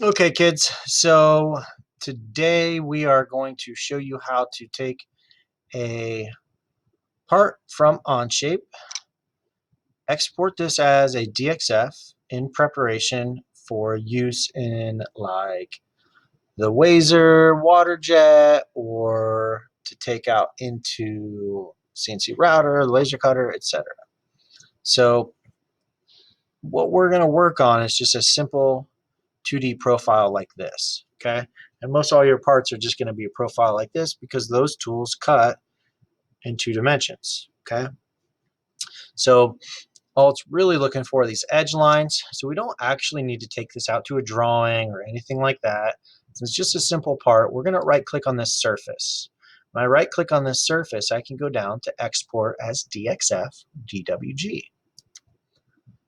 Okay, kids, so today we are going to show you how to take a part from Onshape, export this as a DXF in preparation for use in like the Wazer water jet or to take out into CNC router, laser cutter, etc. So what we're going to work on is just a simple 2D profile like this, okay? And most all your parts are just going to be a profile like this because those tools cut in 2 dimensions, okay? So all it's really looking for are these edge lines. So we don't actually need to take this out to a drawing or anything like that. So it's just a simple part. We're going to right click on this surface. When I right click on this surface, I can go down to export as DXF DWG.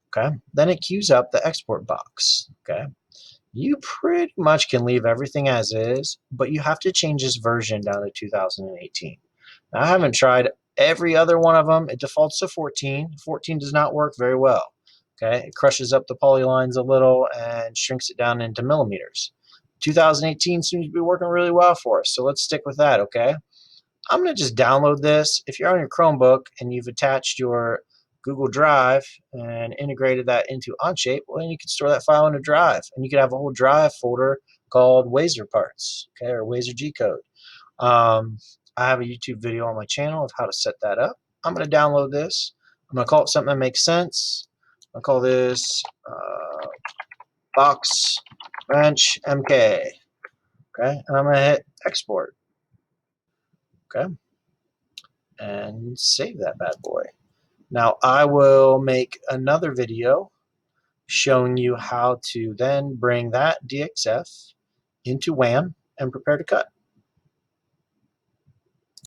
Okay, then it queues up the export box. Okay, you pretty much can leave everything as is, but you have to change this version down to 2018. Now, I haven't tried every other one of them. It defaults to 14. 14 does not work very well. Okay, it crushes up the polylines a little and shrinks it down into millimeters. 2018 seems to be working really well for us, so let's stick with that, okay? I'm going to just download this. If you're on your Chromebook and you've attached your Google Drive and integrated that into Onshape, well, then you can store that file in a drive, and you can have a whole drive folder called Wazer parts, okay, or Wazer G code. I have a YouTube video on my channel of how to set that up. I'm going to download this. I'm going to call it something that makes sense. I'll call this box wrench MK, okay, and I'm going to hit export, okay, and save that bad boy. Now I will make another video showing you how to then bring that DXF into WAM and prepare to cut.